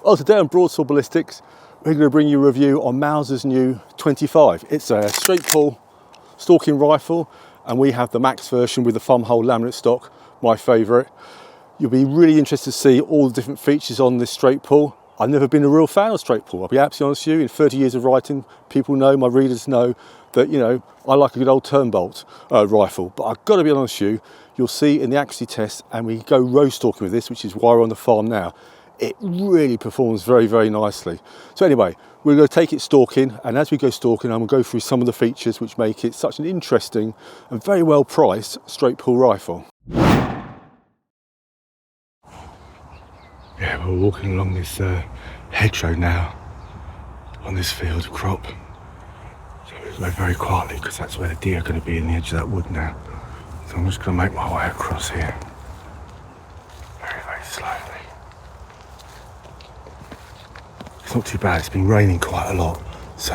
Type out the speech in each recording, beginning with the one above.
Oh, today on Broadsword Ballistics, we're going to bring you a review on Mauser's new 25. It's a straight pull stalking rifle, and we have the max version with the thumbhole laminate stock, my favourite. You'll be really interested to see all the different features on this straight pull. I've never been a real fan of straight pull, I'll be absolutely honest with you. In 30 years of writing, people know, my readers know that, you know, I like a good old turnbolt rifle, but I've got to be honest with you, you'll see in the accuracy test, and we go row stalking with this, which is why we're on the farm now. It really performs very, very nicely. So anyway, we're going to take it stalking, and as we go stalking, I'm going to go through some of the features which make it such an interesting and very well priced straight pull rifle. Yeah, we're walking along this hedgerow now on this field of crop. So we'll go very quietly because that's where the deer are going to be, in the edge of that wood now. So I'm just going to make my way across here very, very slowly. It's not too bad, it's been raining quite a lot, so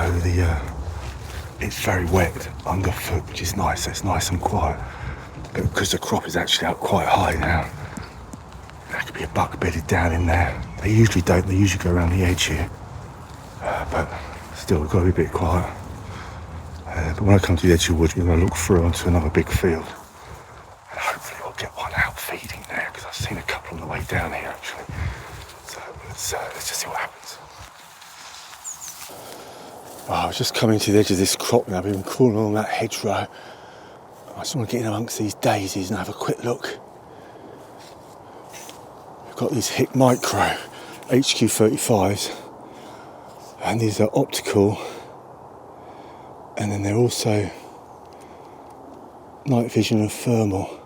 it's very wet underfoot, which is nice, so it's nice and quiet. But because the crop is actually up quite high now, there could be a buck bedded down in there. They usually don't, they usually go around the edge here. But still, we've got to be a bit quiet. But when I come to the edge of the woods, we're going to look through onto another big field. And hopefully we'll get one out feeding there, because I've seen a couple on the way down here actually. So let's just see what happens. Oh, I was just coming to the edge of this crop now. I've been crawling along that hedgerow. I just want to get in amongst these daisies and have a quick look. We've got these Hick Micro HQ35s, and these are optical, and then they're also night vision and thermal.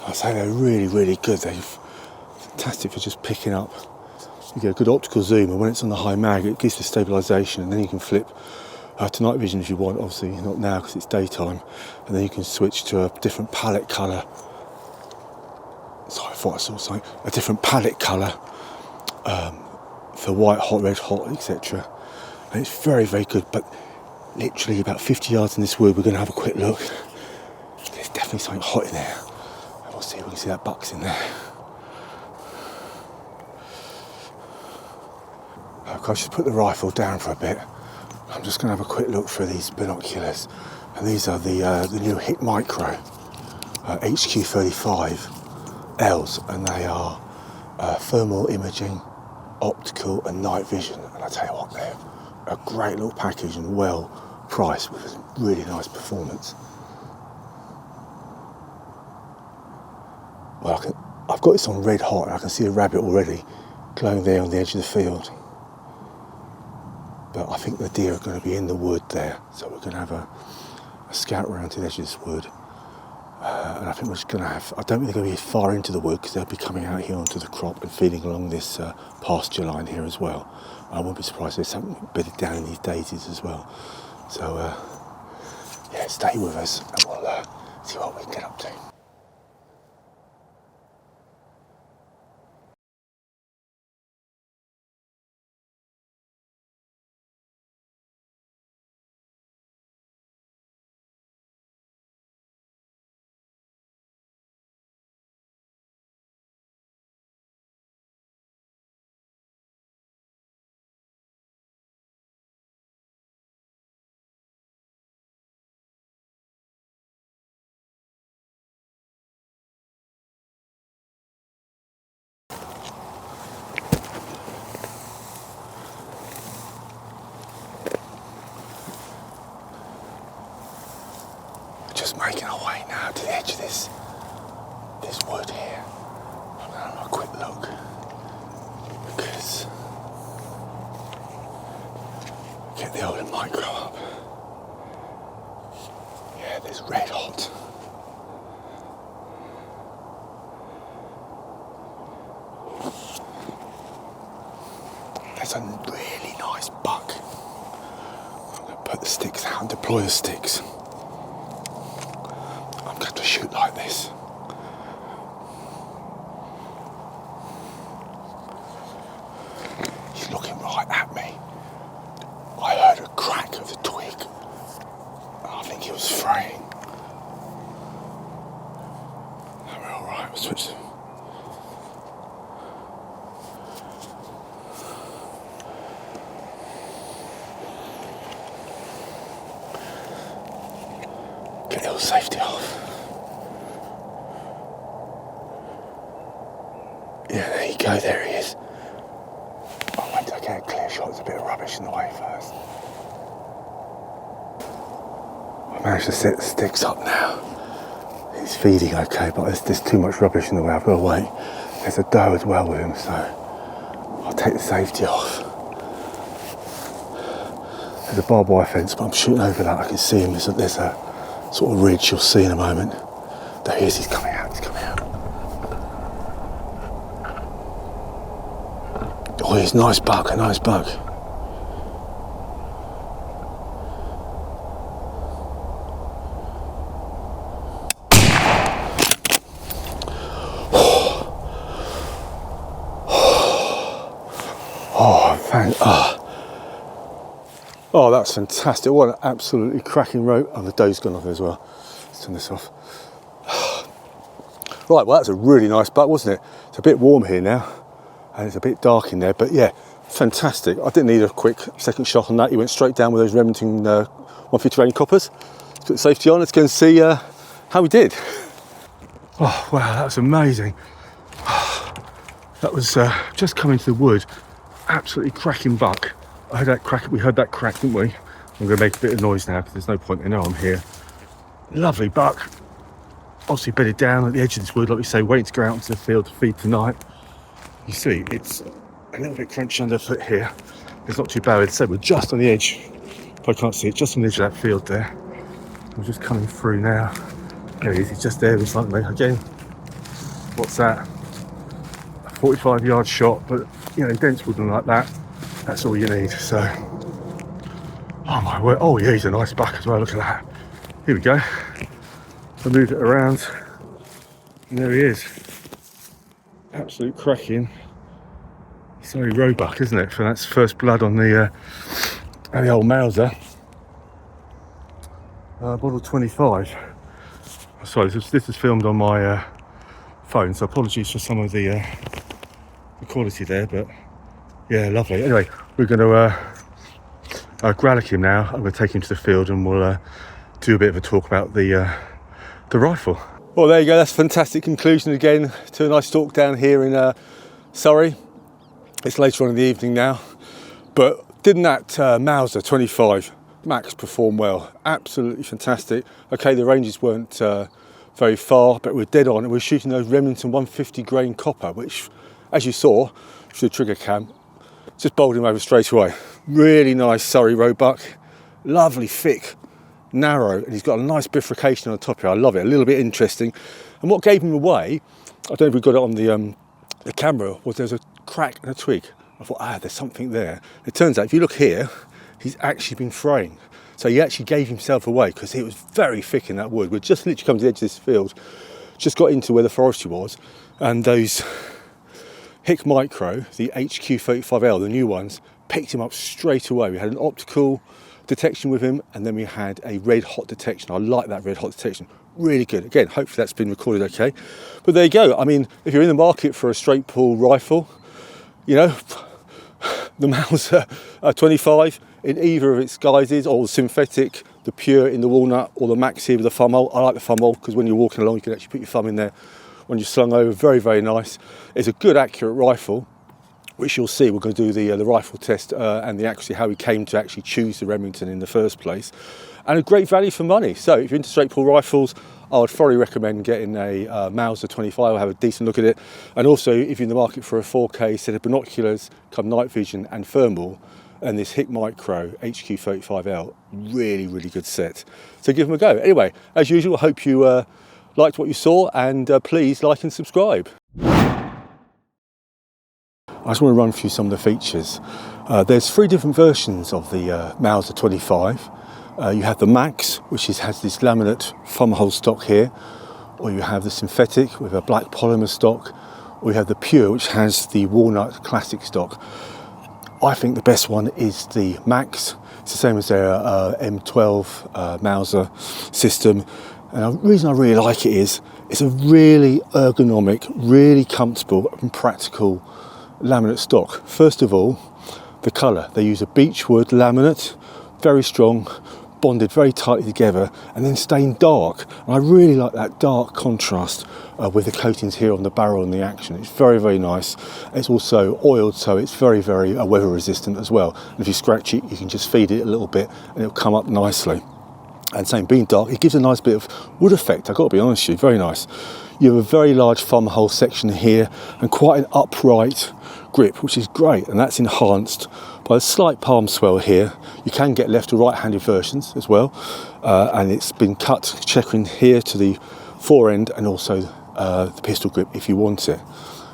I'd say they're really, really good. They're fantastic for just picking up. You get a good optical zoom, and when it's on the high mag, it gives the stabilisation, and then you can flip to night vision if you want. Obviously not now because it's daytime, and then you can switch to a different palette colour. Sorry, I thought I saw something. A different palette colour for white hot, red hot, etc. And it's very, very good. But literally about 50 yards in this wood, we're going to have a quick look. There's definitely something hot in there, and we'll see if we can see that buck's in there. I'll just put the rifle down for a bit. I'm just going to have a quick look through these binoculars, and these are the new Hick Micro HQ35Ls, and they are thermal imaging, optical, and night vision. And I tell you what, they're a great little package and well priced with a really nice performance. Well, I've got this on red hot, and I can see a rabbit already glowing there on the edge of the field. But I think the deer are going to be in the wood there, so we're going to have a scout around to the edge of this wood. And I think we're just going to have, I don't think they're going to be far into the wood, because they'll be coming out here onto the crop and feeding along this pasture line here as well. And I won't be surprised if there's something bedded down in these daisies as well. So yeah, stay with us and we'll see what we can get up to. Just making our way now to the edge of this wood here. I'm going to have a quick look, because get the old micro up. Yeah, there's red hot. There's a really nice buck. I'm going to put the sticks out and deploy the sticks. I'm going to shoot like this. He's looking right at me. I heard a crack of the twig. I think he was fraying. We're all right. We'll switch them. Get the safety off. Yeah, there you go, there he is. Oh, wait till I get a clear shot, there's a bit of rubbish in the way first. I managed to set the sticks up now. He's feeding okay, but there's too much rubbish in the way, I've got to wait. There's a doe as well with him, so I'll take the safety off. There's a barbed wire fence, but I'm shooting over that, I can see him. There's a sort of ridge you'll see in a moment. There he is, he's coming out, he's coming out. Oh, he's a nice buck, a nice buck. Oh, that's fantastic. What an absolutely cracking rope. Oh, the doe's gone off as well. Let's turn this off. Right, well, that's a really nice buck, wasn't it? It's a bit warm here now, and it's a bit dark in there, but yeah, fantastic. I didn't need a quick second shot on that. He went straight down with those Remington 150 grain coppers. Let's put the safety on. Let's go and see how we did. Oh, wow, that was amazing. That was just coming to the wood. Absolutely cracking buck. I heard that crack. We heard that crack, didn't we? I'm going to make a bit of noise now because there's no point. They know I'm here. Lovely buck. Obviously bedded down at the edge of this wood, like we say, waiting to go out into the field to feed tonight. You see, it's a little bit crunchy underfoot here. It's not too bad. So we're just on the edge. Probably can't see it. Just on the edge of that field there. We're just coming through now. There he is. He's just there in front of me. Again, what's that? A 45-yard shot, but you know, dense woodland like that. That's all you need, so. Oh my word, oh yeah, he's a nice buck as well, look at that. Here we go. I moved it around, and there he is. Absolute cracking. Sorry, roebuck, isn't it? For that's first blood on the old Mauser. Model 25. Sorry, this is filmed on my phone, so apologies for some of the quality there, but yeah, lovely. Anyway, we're going to gralloch him now. I'm going to take him to the field and we'll do a bit of a talk about the rifle. Well, there you go. That's a fantastic conclusion again to a nice talk down here in Surrey. It's later on in the evening now, but didn't that Mauser 25 Max perform well? Absolutely fantastic. Okay, the ranges weren't very far, but we're dead on. And we're shooting those Remington 150 grain copper, which, as you saw through the trigger cam, just bowled him over straight away. Really nice Surrey roebuck, lovely, thick, narrow, and he's got a nice bifurcation on the top here. I love it, a little bit interesting. And what gave him away, I don't know if we got it on the camera, was there's a crack and a twig. I thought, there's something there. It turns out, if you look here, he's actually been fraying. So he actually gave himself away because it was very thick in that wood. We'd just literally come to the edge of this field, just got into where the forestry was, and those Hick Micro, the HQ35L, the new ones, picked him up straight away. We had an optical detection with him, and then we had a red hot detection. I like that red hot detection. Really good. Again, hopefully that's been recorded okay. But there you go. I mean, if you're in the market for a straight pull rifle, you know, the Mauser 25 in either of its guises, or the synthetic, the pure in the walnut, or the Max here with the thumbhole. I like the thumbhole because when you're walking along, you can actually put your thumb in there when you're slung over. Very, very nice. It's a good, accurate rifle, which you'll see. We're going to do the rifle test and the accuracy, how we came to actually choose the Remington in the first place. And a great value for money. So if you're into straight pull rifles, I would thoroughly recommend getting a Mauser 25. I'll have a decent look at it. And also, if you're in the market for a 4K set of binoculars, come night vision and thermal, and this Hick Micro HQ35L, really, really good set. So give them a go. Anyway, as usual, I hope you liked what you saw, and please like and subscribe. I just want to run through some of the features. There's 3 different versions of the Mauser 25. You have the Max, which has this laminate thumbhole stock here, or you have the synthetic with a black polymer stock, or you have the pure, which has the walnut classic stock. I think the best one is the Max. It's the same as their M12 Mauser system. And the reason I really like it is it's a really ergonomic, really comfortable and practical laminate stock. First of all, the colour. They use a beech wood laminate, very strong, bonded very tightly together and then stained dark. And I really like that dark contrast with the coatings here on the barrel and the action. It's very, very nice. It's also oiled, so it's very, very weather resistant as well. And if you scratch it, you can just feed it a little bit and it'll come up nicely. And same, being dark, it gives a nice bit of wood effect. I've got to be honest with you, very nice. You have a very large thumbhole section here and quite an upright grip, which is great, and that's enhanced by a slight palm swell here. You can get left or right-handed versions as well, and it's been cut checkering here to the fore end and also the pistol grip if you want it.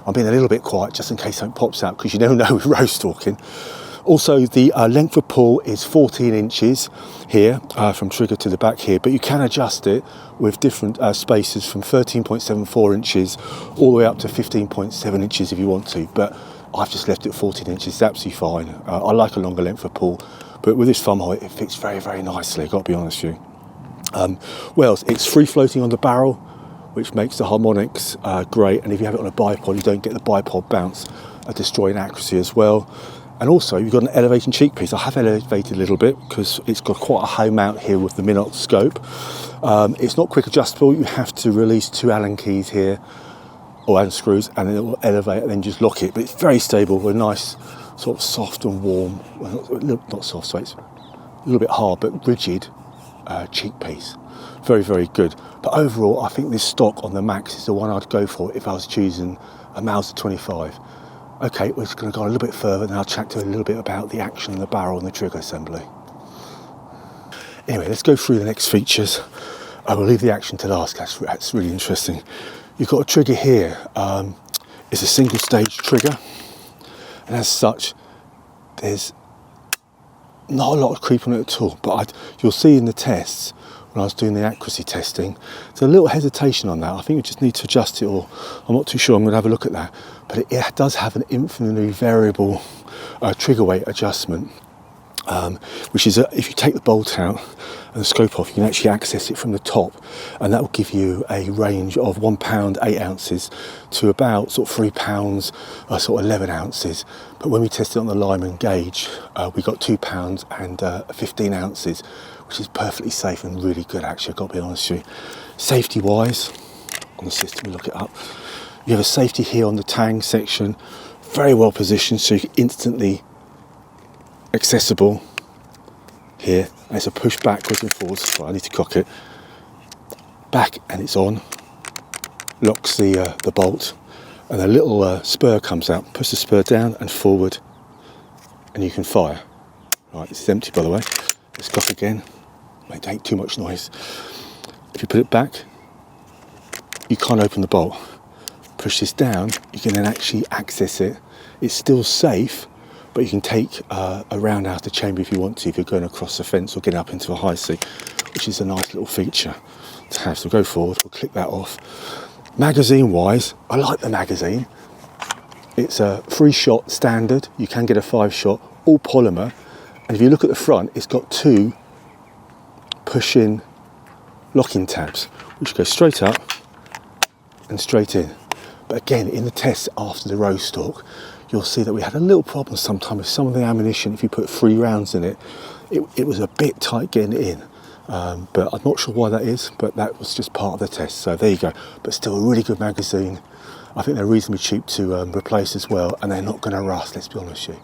I'm being a little bit quiet just in case something pops out, because you never know with road stalking. Also, the length of pull is 14 inches here from trigger to the back here, but you can adjust it with different spaces from 13.74 inches all the way up to 15.7 inches if you want to, but I've just left it 14 inches, it's absolutely fine. I like a longer length of pull, but with this thumb height it fits very, very nicely, I've got to be honest with you. What else? It's free floating on the barrel, which makes the harmonics great, and if you have it on a bipod you don't get the bipod bounce, destroying accuracy as well. And also you've got an elevating cheekpiece. I have elevated a little bit because it's got quite a high mount here with the Minox scope. It's not quick adjustable, you have to release 2 Allen keys here, or Allen screws, and then it will elevate and then just lock it. But it's very stable with a nice sort of soft and warm, well, not soft, so it's a little bit hard but rigid cheekpiece. Very, very good. But overall I think this stock on the Max is the one I'd go for if I was choosing a Mauser 25. Okay, we're just going to go a little bit further and I'll chat to you a little bit about the action of the barrel and the trigger assembly. Anyway, let's go through the next features. I will leave the action to last, that's really interesting. You've got a trigger here. It's a single stage trigger, and as such there's not a lot of creep on it at all, but you'll see in the tests when I was doing the accuracy testing, there's a little hesitation on that. I think we just need to adjust it, or I'm not too sure, I'm going to have a look at that. But it does have an infinitely variable trigger weight adjustment, which is, if you take the bolt out and the scope off, you can actually access it from the top, and that will give you a range of £1 8 ounces to about sort of £3 sort of 11 ounces. But when we tested it on the Lyman gauge, we got £2 and 15 ounces, which is perfectly safe and really good actually, I've got to be honest with you. Safety wise, on the system, we look it up, you have a safety here on the tang section, very well positioned, so you're instantly accessible here. And it's a push backwards and forwards. Well, I need to cock it back, and it's on. Locks the bolt, and a little spur comes out. Push the spur down and forward, and you can fire. Right, this is empty by the way. Let's cock again. It ain't too much noise. If you put it back, you can't open the bolt. Push this down, you can then actually access it. It's still safe, but you can take a round out of the chamber if you want to, if you're going across the fence or getting up into a high seat, which is a nice little feature to have. So go forward, we'll click that off. Magazine wise, I like the magazine. It's a 3-shot standard, you can get a 5-shot, all polymer, and if you look at the front, it's got 2 push-in locking tabs, which go straight up and straight in. But again, in the tests after the row stalk, you'll see that we had a little problem sometimes with some of the ammunition. If you put 3 rounds in it, it was a bit tight getting it in. But I'm not sure why that is, but that was just part of the test. So there you go. But still a really good magazine. I think they're reasonably cheap to replace as well, and they're not going to rust, let's be honest with you.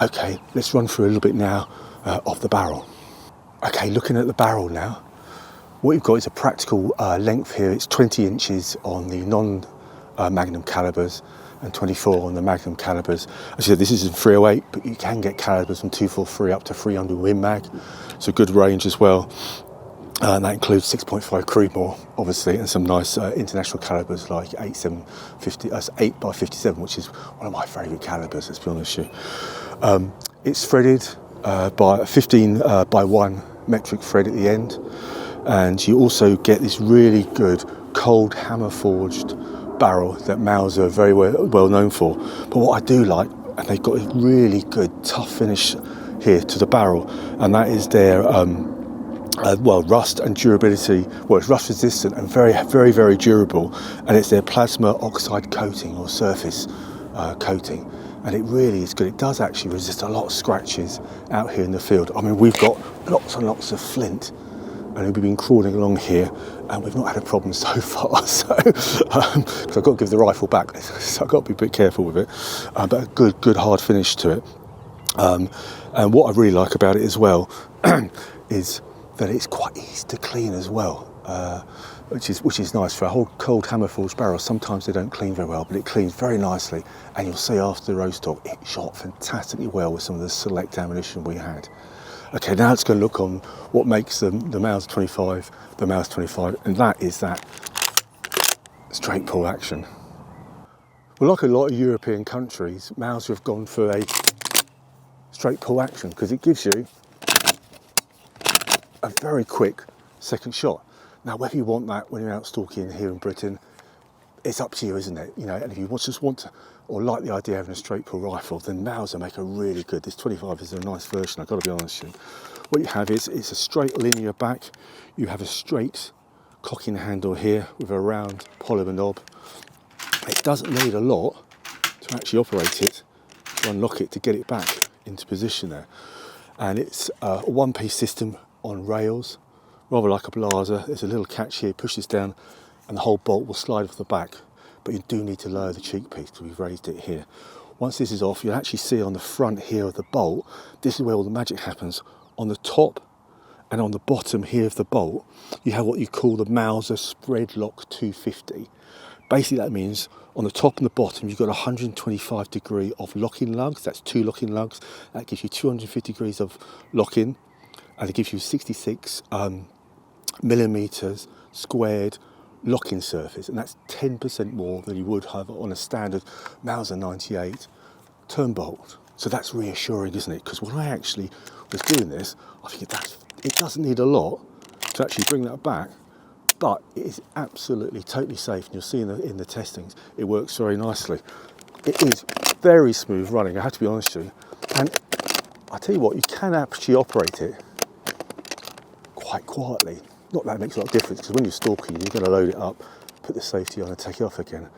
Okay, let's run through a little bit now of the barrel. Okay, looking at the barrel now, what you've got is a practical length here. It's 20 inches on the non-Magnum calibers and 24 on the Magnum calibers. As I said, this is in 308, but you can get calibers from 243 up to 300 Win Mag. It's a good range as well. And that includes 6.5 Creedmoor, obviously, and some nice international calibers like 8x57, which is one of my favourite calibers, let's be honest with you. It's threaded by a 15x1 metric thread at the end, and you also get this really good cold hammer forged barrel that Mauser are very well known for. But what I do like, and they've got a really good tough finish here to the barrel, and that is their rust and durability. Well, it's rust resistant and very, very, very durable, and it's their plasma oxide coating or surface coating. and it really is good. It does actually resist a lot of scratches out here in the field. I mean, we've got lots and lots of flint, and we've been crawling along here, and we've not had a problem so far. So, because I've got to give the rifle back, so I've got to be a bit careful with it. But a good hard finish to it. And what I really like about it as well is that it's quite easy to clean as well, which is nice for a whole cold hammer forged barrel. Sometimes they don't clean very well, but it cleans very nicely. And you'll see after the roast stock, it shot fantastically well with some of the select ammunition we had. Okay, now let's go look on what makes the Mauser 25 the Mauser 25, and that is that straight pull action. Well, like a lot of European countries, Mauser have gone for a straight pull action because it gives you a very quick second shot. Now, whether you want that when you're out stalking here in Britain, it's up to you, isn't it? You know, and if you just want to, or like the idea of having a straight pull rifle, then Mauser make a really good. This 25 is a nice version, I've got to be honest with you. What you have is it's a straight linear back. You have a straight cocking handle here with a round polymer knob. It doesn't need a lot to actually operate it, to unlock it, to get it back into position there. And it's a one-piece system on rails, rather like a Blaser. There's a little catch here, push this down, and the whole bolt will slide off the back. But you do need to lower the cheekpiece because we've raised it here. Once this is off, you'll actually see on the front here of the bolt, this is where all the magic happens. On the top and on the bottom here of the bolt, you have what you call the Mauser spread lock 250. Basically that means on the top and the bottom you've got 125 degree of locking lugs. That's 2 locking lugs. That gives you 250 degrees of lock-in, and it gives you 66 millimeters squared locking surface, and that's 10% more than you would have on a standard Mauser 98 turn bolt. So that's reassuring, isn't it? Because when I actually was doing this, I think it doesn't need a lot to actually bring that back, but it is absolutely totally safe, and you'll see in the testings it works very nicely. It is very smooth running, I have to be honest with you, and I tell you what, you can actually operate it quite quietly. Not that it makes a lot of difference, because when you're stalking, you're going to load it up, put the safety on and take it off again.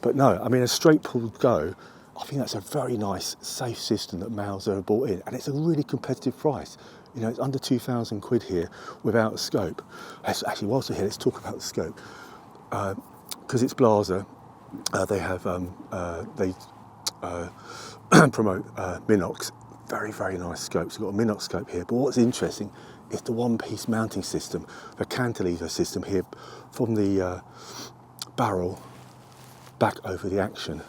But no, I mean, a straight pull go, I think that's a very nice, safe system that Mauser have brought in, and it's a really competitive price. You know, it's under 2,000 quid here without a scope. Actually, whilst we're here, let's talk about the scope. Because it's Blaser, they have promote Minox. Very, very nice scopes. We've got a Minox scope here, but what's interesting is the one-piece mounting system, the cantilever system here from the barrel back over the action.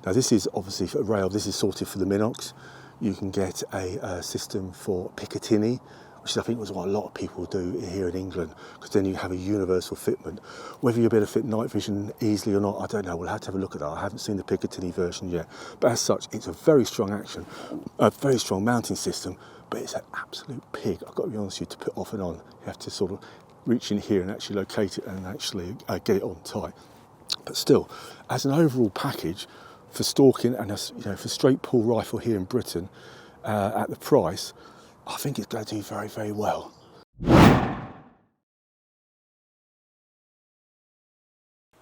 Now this is obviously for rail, this is sorted for the Minox. You can get a system for Picatinny, which I think was what a lot of people do here in England, because then you have a universal fitment. Whether you'll be able to fit night vision easily or not, I don't know. We'll have to have a look at that. I haven't seen the Picatinny version yet. But as such, it's a very strong action, a very strong mounting system, but it's an absolute pig, I've got to be honest with you, to put off and on. You have to sort of reach in here and actually locate it and actually get it on tight. But still, as an overall package, for stalking and for straight pull rifle here in Britain, at the price, I think it's going to do very, very well.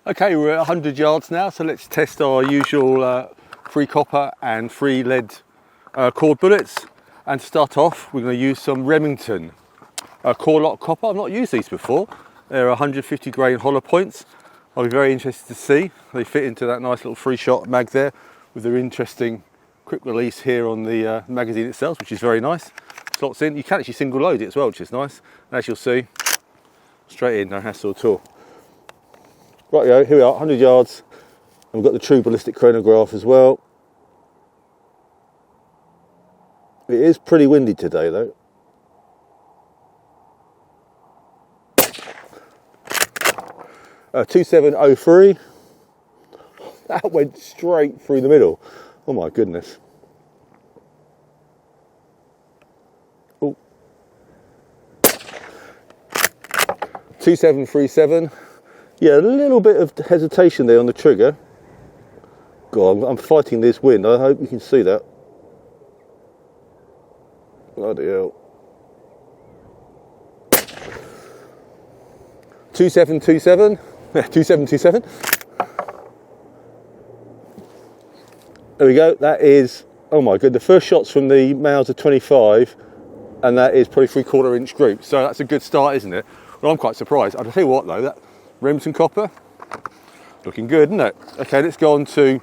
Okay, we're at 100 yards now, so let's test our usual free copper and free lead cord bullets. And to start off, we're going to use some Remington core lock copper. I've not used these before. They're 150 grain hollow points. I'll be very interested to see. They fit into that nice little free shot mag there with their interesting quick release here on the magazine itself, which is very nice. Slots in. You can actually single load it as well, which is nice. And as you'll see, straight in, no hassle at all. Rightio, here we are, 100 yards. And we've got the true ballistic chronograph as well. It is pretty windy today though. Uh, 2703. That went straight through the middle. Oh my goodness. Oh. 2737. Yeah, a little bit of hesitation there on the trigger. God, I'm fighting this wind. I hope you can see that. Bloody hell. 2727. 2727. There we go. That is, oh my god, the first shot's from the Mauser 25, and that is probably 3/4 inch group. So that's a good start, isn't it? Well, I'm quite surprised. I'll tell you what though, that Remington copper, looking good, isn't it? Okay, let's go on to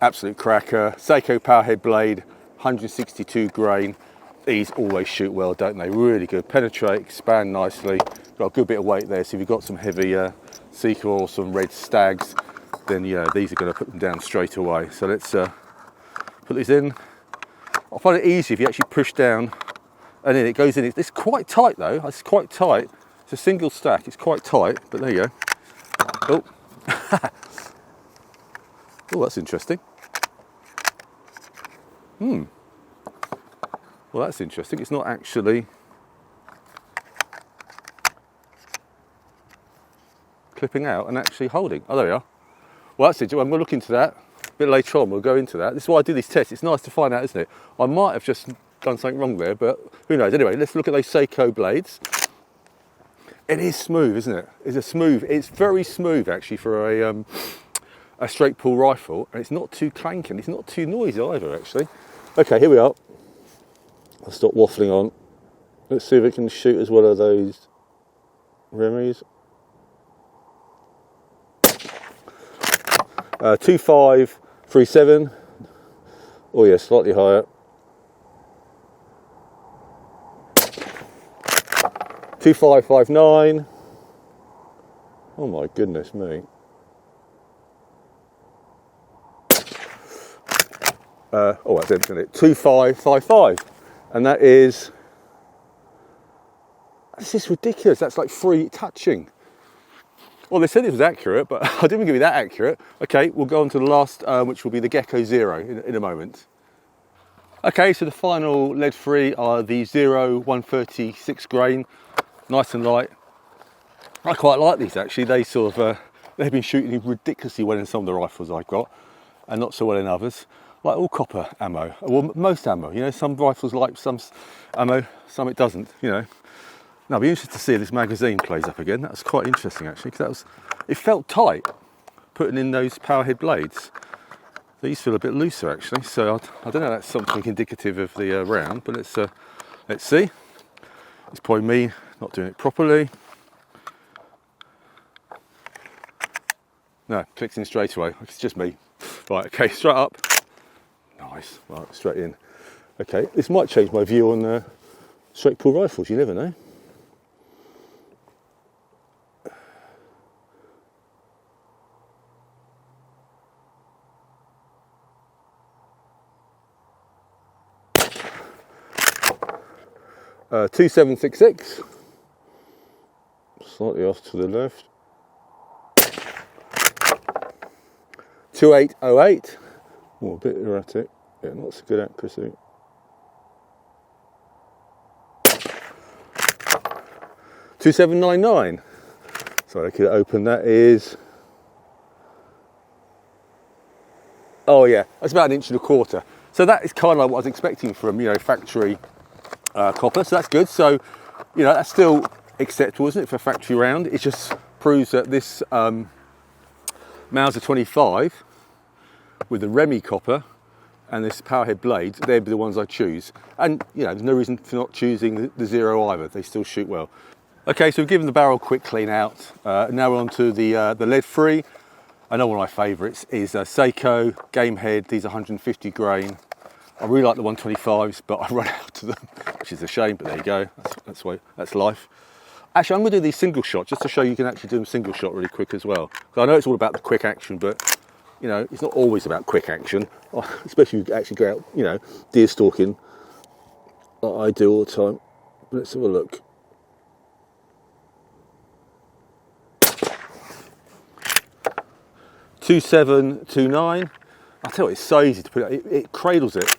absolute cracker, Seiko powerhead blade, 162 grain. These always shoot well, don't they? Really good, penetrate, expand nicely. Got a good bit of weight there, so if you've got some heavy Seeker or some red stags, then yeah, these are going to put them down straight away. So let's put these in. I find it easy if you actually push down and then it goes in. It's quite tight though, it's quite tight. It's a single stack, it's quite tight, but there you go. Oh, oh, that's interesting. Well, that's interesting. It's not actually clipping out and actually holding. Oh, there we are. Well, that's it. I'm going to look into that a bit later on. We'll go into that. This is why I do these tests. It's nice to find out, isn't it? I might have just done something wrong there, but who knows? Anyway, let's look at those Seiko blades. It is smooth, isn't it? It's very smooth actually for a straight pull rifle, and it's not too clanking. It's not too noisy either, actually. Okay, here we are. I'll stop waffling on. Let's see if it can shoot as well as those Remis. 2537. Oh yeah, slightly higher. 2559. Oh my goodness me. Oh, that's empty, isn't it? 2555. And that is, that's just ridiculous. That's like free touching. Well, they said it was accurate, but I didn't give you that accurate. Okay, we'll go on to the last, which will be the Gecko Zero in a moment. Okay, so the final lead-free are the Zero 136 grain, nice and light. I quite like these actually. They sort of, they've been shooting ridiculously well in some of the rifles I've got, and not so well in others. Like all copper ammo, well, most ammo. You know, some rifles like some ammo, some it doesn't. You know. Now, I'll be interested to see if this magazine plays up again. That was quite interesting actually, because it felt tight putting in those powerhead blades. These feel a bit looser actually, so I don't know if that's something indicative of the round, but let's see. It's probably me not doing it properly. No, clicks in straight away. It's just me. Right, okay, straight up. Nice, right, straight in. Okay, this might change my view on straight pull rifles, you never know. Uh, 2766, slightly off to the left. 2808, oh, a bit erratic, yeah, not so good accuracy. 2799, sorry, I could open, that is, oh yeah, that's about 1.25 inches. So that is kind of like what I was expecting from, you know, factory copper, so that's good. So, you know, that's still acceptable, isn't it, for a factory round? It just proves that this Mauser 25 with the Remy copper and this powerhead blade, they'd be the ones I choose. And, you know, there's no reason for not choosing the Zero either. They still shoot well. Okay, so we've given the barrel a quick clean out. Now we're on to the lead-free. I know one of my favourites is Seiko Game Head. These are 150 grain. I really like the 125s, but I run out of them, which is a shame, but there you go. That's life. Actually, I'm going to do these single shots just to show you can actually do them single shot really quick as well. I know it's all about the quick action, but you know, it's not always about quick action, especially if you actually go out, you know, deer stalking like I do all the time. But let's have a look. .2729. I tell you, it's so easy to put it. It cradles it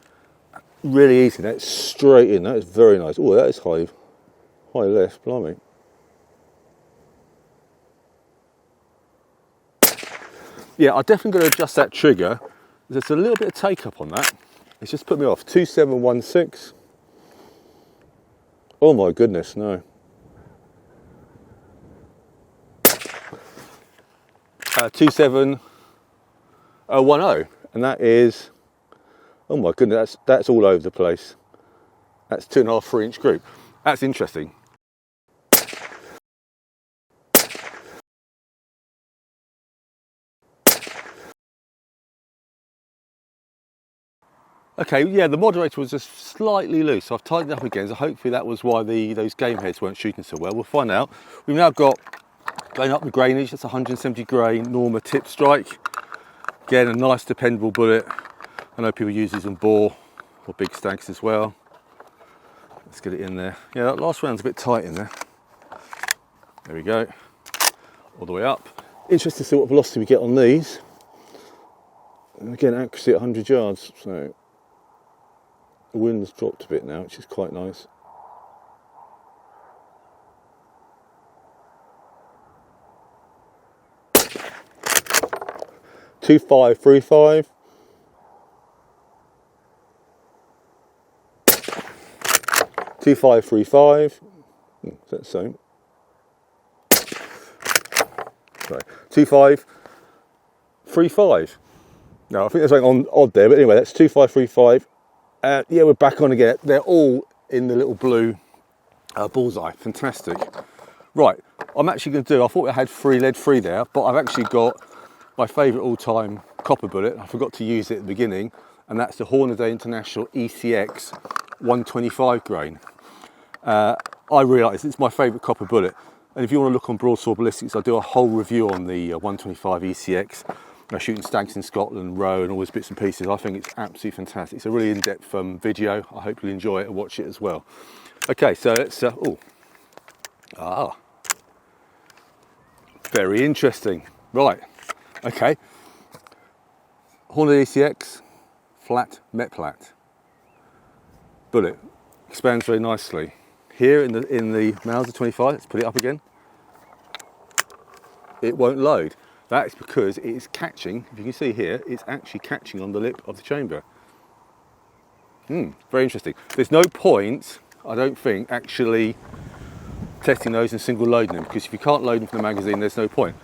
really easy. That's straight in. That is very nice. Oh, that is high left. Blimey. Yeah, I'm definitely going to adjust that trigger. There's a little bit of take up on that. It's just put me off. 2716. Oh my goodness, no. 2710. and that is, oh my goodness, that's all over the place. That's 2.5, 3 inch group. That's interesting. Okay, yeah, the moderator was just slightly loose, so I've tightened it up again, so hopefully that was why those game heads weren't shooting so well. We'll find out. We've now got, going up the grainage, that's 170 grain Norma tip strike. Again, a nice dependable bullet. I know people use these on boar or big stags as well. Let's get it in there. Yeah, that last round's a bit tight in there. There we go, all the way up. Interested to see what velocity we get on these. And again, accuracy at 100 yards, so the wind's dropped a bit now, which is quite nice. Two 5.35. 2.535. Is that the same? Sorry. 2.535. No, I think there's something odd there, but anyway, that's 2.535. Yeah, we're back on again. They're all in the little blue bullseye. Fantastic. Right, I'm actually going to do, I thought I had lead free there, but I've actually got my favourite all-time copper bullet. I forgot to use it at the beginning, and that's the Hornaday International ECX 125 grain. I realise it's my favourite copper bullet, and if you want to look on Broadsword Ballistics, I do a whole review on the 125 ECX. Shooting stags in Scotland, roe, and all those bits and pieces. I think it's absolutely fantastic. It's a really in-depth video. I hope you'll enjoy it and watch it as well. Okay, so let's. Very interesting. Right. Okay. Hornaday ECX, flat Metplat bullet, expands very nicely. Here in the Mauser 25, let's put it up again. It won't load. That's because it is catching, if you can see here, it's actually catching on the lip of the chamber. Very interesting. There's no point, I don't think, actually testing those and single loading them, because if you can't load them from the magazine, there's no point.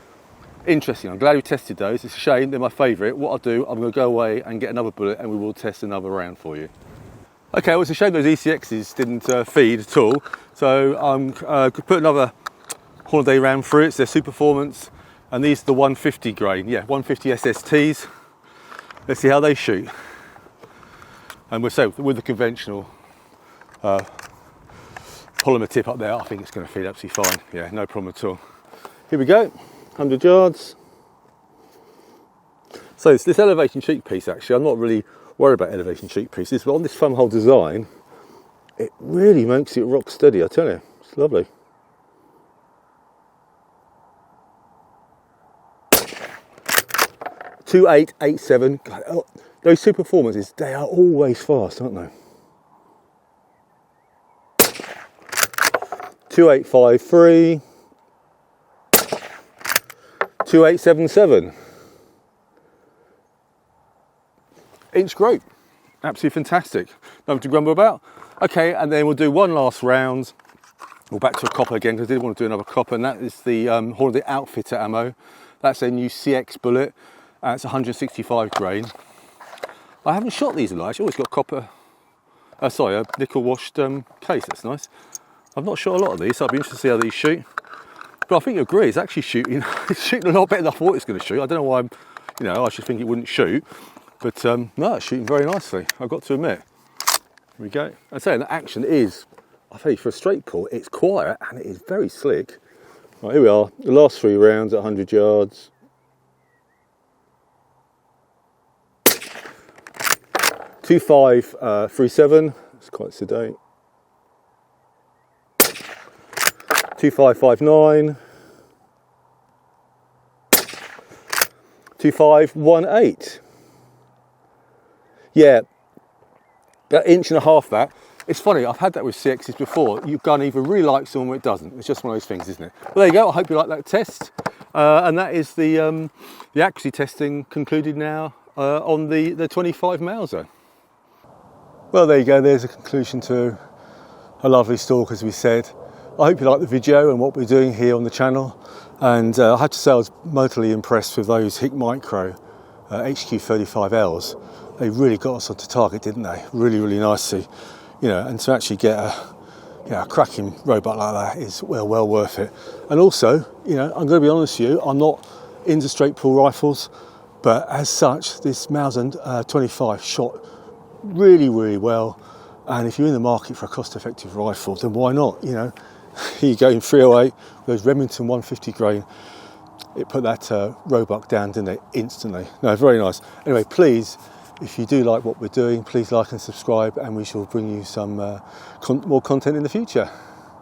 Interesting, I'm glad we tested those. It's a shame, they're my favourite. What I'll do, I'm going to go away and get another bullet and we will test another round for you. Okay, well, it's a shame those ECXs didn't feed at all. So I'm going to put another Hornaday round through it. It's their Super Performance. And these are the 150 grain, yeah, 150 SSTs. Let's see how they shoot. And we'll say with the conventional polymer tip up there, I think it's going to feed absolutely fine. Yeah, no problem at all. Here we go, 100 yards. So it's this elevation cheek piece, actually, I'm not really worried about elevation cheek pieces, but on this thumbhole design, it really makes it rock steady, I tell you. It's lovely. .2887. God, oh, those Super Performances, they are always fast, aren't they? 2853. 2877. Inch group. Absolutely fantastic. Nothing to grumble about. Okay, and then we'll do one last round. We're back to a copper again, because I did want to do another copper, and that is the Hornaday Outfitter ammo. That's a new CX bullet. It's 165 grain. I haven't shot these in life. Actually, always got copper. Sorry, a nickel washed case. That's nice. I've not shot a lot of these, so I'll be interested to see how these shoot. But I think you agree, it's actually shooting. It's shooting a lot better than I thought it was going to shoot. I don't know why I should think it wouldn't shoot, but no, it's shooting very nicely. I've got to admit. Here we go. I'd say the action is, I tell you, for a straight pull, it's quiet and it is very slick. Right, here we are. The last 3 rounds at 100 yards. 2537, it's quite sedate. 2559. 2518. Yeah, about 1.5 inches that. It's funny, I've had that with CXs before. Your gun either really likes them or it doesn't. It's just one of those things, isn't it? Well, there you go. I hope you like that test. And that is the accuracy testing concluded now on the 25 Mauser. Well, there you go. There's a conclusion to a lovely stalk, as we said. I hope you like the video and what we're doing here on the channel. And I have to say I was mightily impressed with those Hick Micro HQ 35Ls, they really got us onto target, didn't they? Really, really nicely. You know, and to actually get a cracking roebuck like that is well worth it. And also, you know, I'm going to be honest with you, I'm not into straight pull rifles, but as such, this Mauser 25 shot really, really well. And if you're in the market for a cost-effective rifle, then why not? You know, here you go in 308, those Remington 150 grain. It put that roebuck down, didn't it? Instantly. No, very nice. Anyway, please, if you do like what we're doing, please like and subscribe, and we shall bring you some more content in the future.